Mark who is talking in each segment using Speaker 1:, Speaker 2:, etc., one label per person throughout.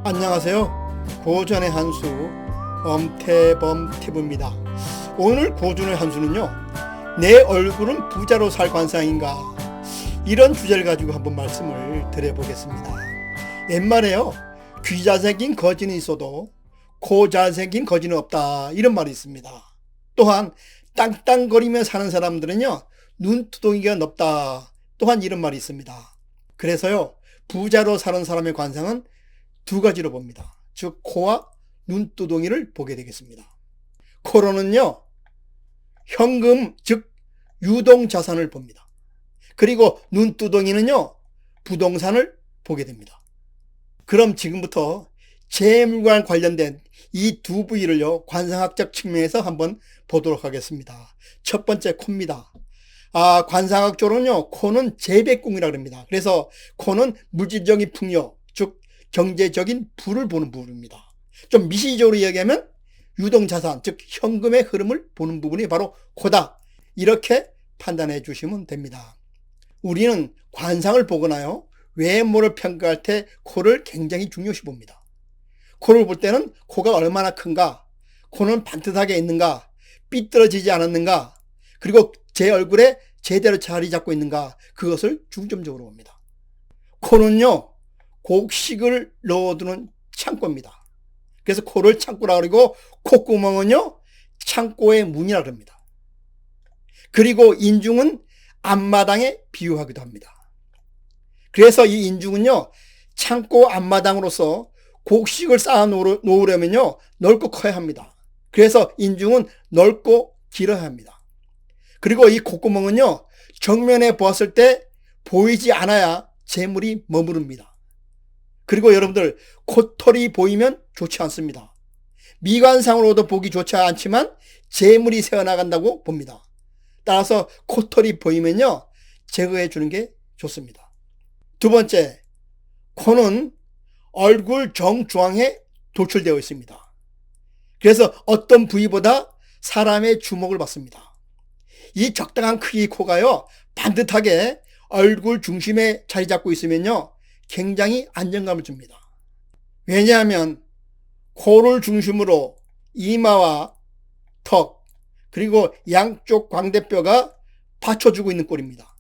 Speaker 1: 안녕하세요. 고전의 한수 엄태범TV입니다. 오늘 고전의 한수는요, 내 얼굴은 부자로 살 관상인가, 이런 주제를 가지고 한번 말씀을 드려보겠습니다. 옛말에요, 귀 잘생긴 거지는 있어도 코 잘생긴 거지는 없다, 이런 말이 있습니다. 또한 땅땅거리며 사는 사람들은요, 눈두덩이가 넓다, 또한 이런 말이 있습니다. 그래서요, 부자로 사는 사람의 관상은 두 가지로 봅니다. 즉 코와 눈두덩이를 보게 되겠습니다. 코로는요, 현금, 즉 유동자산을 봅니다. 그리고 눈두덩이는요, 부동산을 보게 됩니다. 그럼 지금부터 재물과 관련된 이 두 부위를요, 관상학적 측면에서 한번 보도록 하겠습니다. 첫 번째, 코입니다. 관상학적으로는요, 코는 재배궁이라고 합니다. 그래서 코는 물질적인 풍요, 즉 경제적인 부를 보는 부분입니다. 좀 미시적으로 이야기하면 유동자산, 즉 현금의 흐름을 보는 부분이 바로 코다, 이렇게 판단해 주시면 됩니다. 우리는 관상을 보거나요, 외모를 평가할 때 코를 굉장히 중요시 봅니다. 코를 볼 때는 코가 얼마나 큰가, 코는 반듯하게 있는가, 삐뚤어지지 않았는가, 그리고 제 얼굴에 제대로 자리 잡고 있는가, 그것을 중점적으로 봅니다. 코는요, 곡식을 넣어두는 창고입니다. 그래서 코를 창고라 그러고, 콧구멍은요, 창고의 문이라 그럽니다. 그리고 인중은 앞마당에 비유하기도 합니다. 그래서 이 인중은요, 창고 앞마당으로서 곡식을 쌓아 놓으려면요, 넓고 커야 합니다. 그래서 인중은 넓고 길어야 합니다. 그리고 이 콧구멍은요, 정면에 보았을 때 보이지 않아야 재물이 머무릅니다. 그리고 여러분들, 코털이 보이면 좋지 않습니다. 미관상으로도 보기 좋지 않지만 재물이 새어나간다고 봅니다. 따라서 코털이 보이면요, 제거해 주는 게 좋습니다. 두 번째, 코는 얼굴 정중앙에 도출되어 있습니다. 그래서 어떤 부위보다 사람의 주목을 받습니다. 이 적당한 크기의 코가요, 반듯하게 얼굴 중심에 자리 잡고 있으면요, 굉장히 안정감을 줍니다. 왜냐하면 코를 중심으로 이마와 턱, 그리고 양쪽 광대뼈가 받쳐주고 있는 꼴입니다.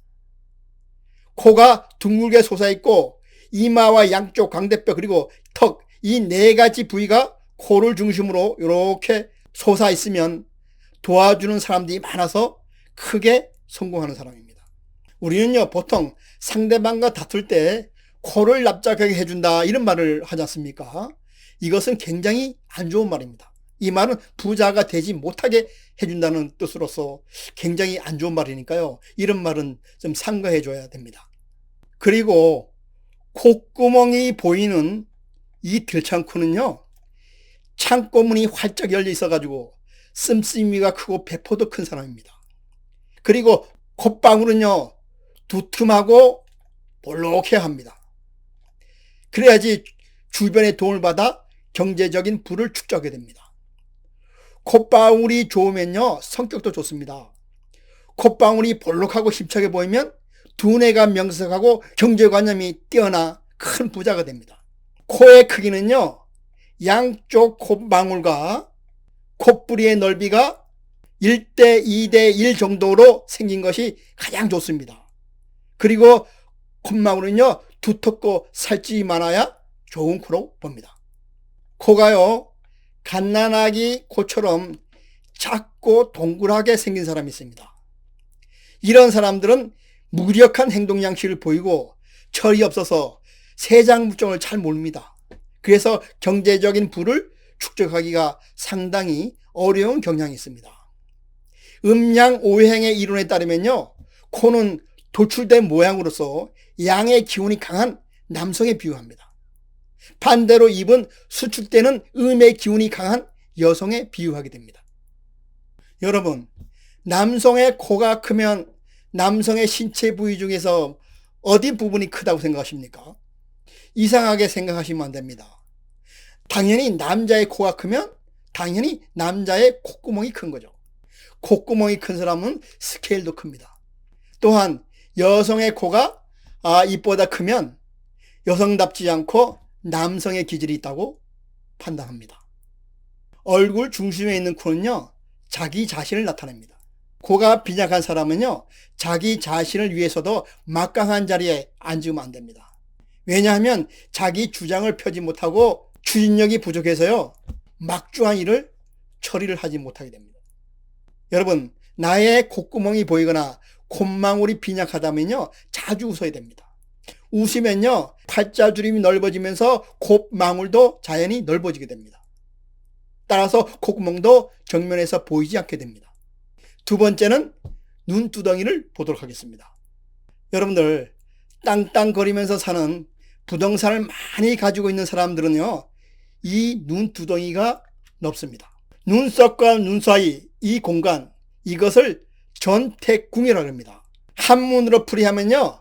Speaker 1: 코가 둥글게 솟아있고 이마와 양쪽 광대뼈 그리고 턱, 이 네 가지 부위가 코를 중심으로 이렇게 솟아있으면 도와주는 사람들이 많아서 크게 성공하는 사람입니다. 우리는요, 보통 상대방과 다툴 때 코를 납작하게 해준다, 이런 말을 하지 않습니까? 이것은 굉장히 안 좋은 말입니다. 이 말은 부자가 되지 못하게 해준다는 뜻으로서 굉장히 안 좋은 말이니까요, 이런 말은 좀 삼가해 줘야 됩니다. 그리고 콧구멍이 보이는 이 들창코는요, 창고문이 활짝 열려 있어가지고 씀씀이가 크고 배포도 큰 사람입니다. 그리고 콧방울은요, 두툼하고 볼록해야 합니다. 그래야지 주변의 도움을 받아 경제적인 부를 축적하게 됩니다. 콧방울이 좋으면요, 성격도 좋습니다. 콧방울이 볼록하고 힘차게 보이면 두뇌가 명석하고 경제관념이 뛰어나 큰 부자가 됩니다. 코의 크기는요, 양쪽 콧방울과 콧부리의 넓이가 1대 2대 1 정도로 생긴 것이 가장 좋습니다. 그리고 콧망울은요, 두텁고 살집이 많아야 좋은 코로 봅니다. 코가요, 갓난아기 코처럼 작고 동그랗게 생긴 사람이 있습니다. 이런 사람들은 무력한 행동 양식을 보이고 철이 없어서 세장물정을 잘 모릅니다. 그래서 경제적인 부를 축적하기가 상당히 어려운 경향이 있습니다. 음양오행의 이론에 따르면요, 코는 도출된 모양으로서 양의 기운이 강한 남성에 비유합니다. 반대로 입은 수축되는 음의 기운이 강한 여성에 비유하게 됩니다. 여러분, 남성의 코가 크면 남성의 신체 부위 중에서 어디 부분이 크다고 생각하십니까? 이상하게 생각하시면 안 됩니다. 당연히 남자의 코가 크면 당연히 남자의 콧구멍이 큰 거죠. 콧구멍이 큰 사람은 스케일도 큽니다. 또한 여성의 코가 입보다 크면 여성답지 않고 남성의 기질이 있다고 판단합니다. 얼굴 중심에 있는 코는요, 자기 자신을 나타냅니다. 코가 빈약한 사람은요, 자기 자신을 위해서도 막강한 자리에 앉으면 안 됩니다. 왜냐하면 자기 주장을 펴지 못하고 추진력이 부족해서요, 막중한 일을 처리를 하지 못하게 됩니다. 여러분, 나의 콧구멍이 보이거나 콧망울이 빈약하다면요, 자주 웃어야 됩니다. 웃으면요, 팔자주름이 넓어지면서 콧망울도 자연히 넓어지게 됩니다. 따라서 콧구멍도 정면에서 보이지 않게 됩니다. 두 번째는 눈두덩이를 보도록 하겠습니다. 여러분들, 땅땅거리면서 사는 부동산을 많이 가지고 있는 사람들은요, 이 눈두덩이가 넓습니다. 눈썹과 눈 사이 이 공간, 이것을 전택궁이라고 합니다. 한문으로 풀이하면요,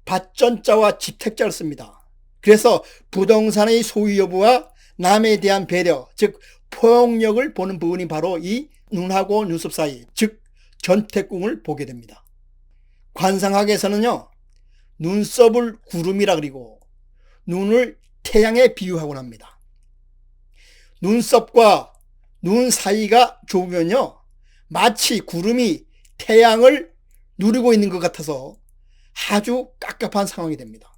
Speaker 1: 밭전자와 집택자를 씁니다. 그래서 부동산의 소유 여부와 남에 대한 배려, 즉 포용력을 보는 부분이 바로 이 눈하고 눈썹 사이, 즉 전택궁을 보게 됩니다. 관상학에서는요, 눈썹을 구름이라 그리고 눈을 태양에 비유하곤 합니다. 눈썹과 눈 사이가 좁으면요, 마치 구름이 태양을 누리고 있는 것 같아서 아주 깝깝한 상황이 됩니다.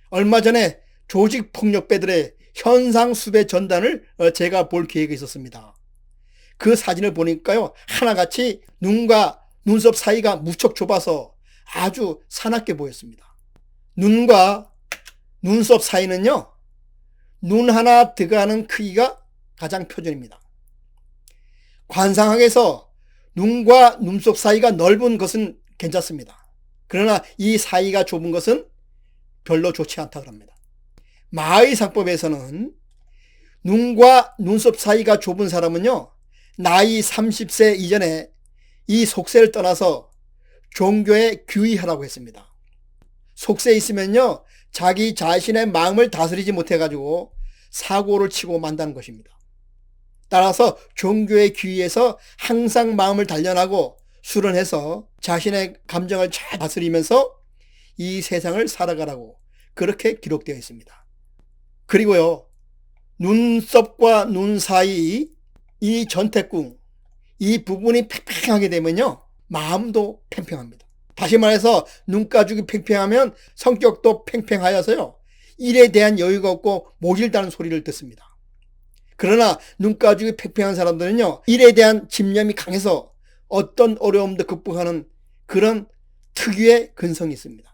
Speaker 1: 얼마 전에 조직폭력배들의 현상수배 전단을 제가 볼 계획이 있었습니다. 그 사진을 보니까요, 하나같이 눈과 눈썹 사이가 무척 좁아서 아주 사납게 보였습니다. 눈과 눈썹 사이는요, 눈 하나 들어가는 크기가 가장 표준입니다. 관상학에서 눈과 눈썹 사이가 넓은 것은 괜찮습니다. 그러나 이 사이가 좁은 것은 별로 좋지 않다고 합니다. 마의상법에서는 눈과 눈썹 사이가 좁은 사람은요, 나이 30세 이전에 이 속세를 떠나서 종교에 귀의하라고 했습니다. 속세에 있으면요, 자기 자신의 마음을 다스리지 못해가지고 사고를 치고 만다는 것입니다. 따라서 종교에 귀의해서 항상 마음을 단련하고 수련해서 자신의 감정을 잘 다스리면서 이 세상을 살아가라고 그렇게 기록되어 있습니다. 그리고요, 눈썹과 눈 사이 이 전택궁, 이 부분이 팽팽하게 되면요, 마음도 팽팽합니다. 다시 말해서 눈가죽이 팽팽하면 성격도 팽팽하여서요, 일에 대한 여유가 없고 모질다는 소리를 듣습니다. 그러나 눈가죽이 팽팽한 사람들은요, 일에 대한 집념이 강해서 어떤 어려움도 극복하는 그런 특유의 근성이 있습니다.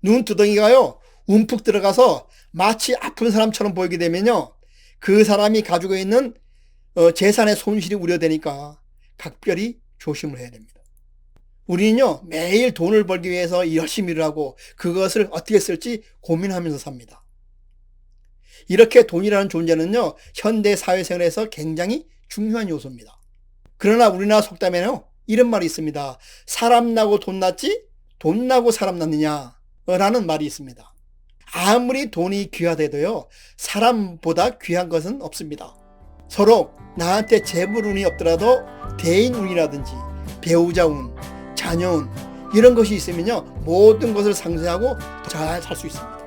Speaker 1: 눈두덩이가요, 움푹 들어가서 마치 아픈 사람처럼 보이게 되면요, 그 사람이 가지고 있는 재산의 손실이 우려되니까 각별히 조심을 해야 됩니다. 우리는요, 매일 돈을 벌기 위해서 열심히 일을 하고 그것을 어떻게 쓸지 고민하면서 삽니다. 이렇게 돈이라는 존재는요, 현대 사회생활에서 굉장히 중요한 요소입니다. 그러나 우리나라 속담에는 이런 말이 있습니다. 사람 나고 돈 났지 돈 나고 사람 났느냐 라는 말이 있습니다. 아무리 돈이 귀하대도요, 사람보다 귀한 것은 없습니다. 서로 나한테 재물운이 없더라도 대인운이라든지 배우자운, 자녀운 이런 것이 있으면요, 모든 것을 상쇄하고 잘 살 수 있습니다.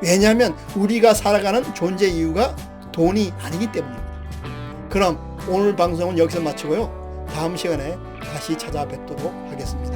Speaker 1: 왜냐하면 우리가 살아가는 존재 이유가 돈이 아니기 때문입니다. 그럼 오늘 방송은 여기서 마치고요, 다음 시간에 다시 찾아뵙도록 하겠습니다.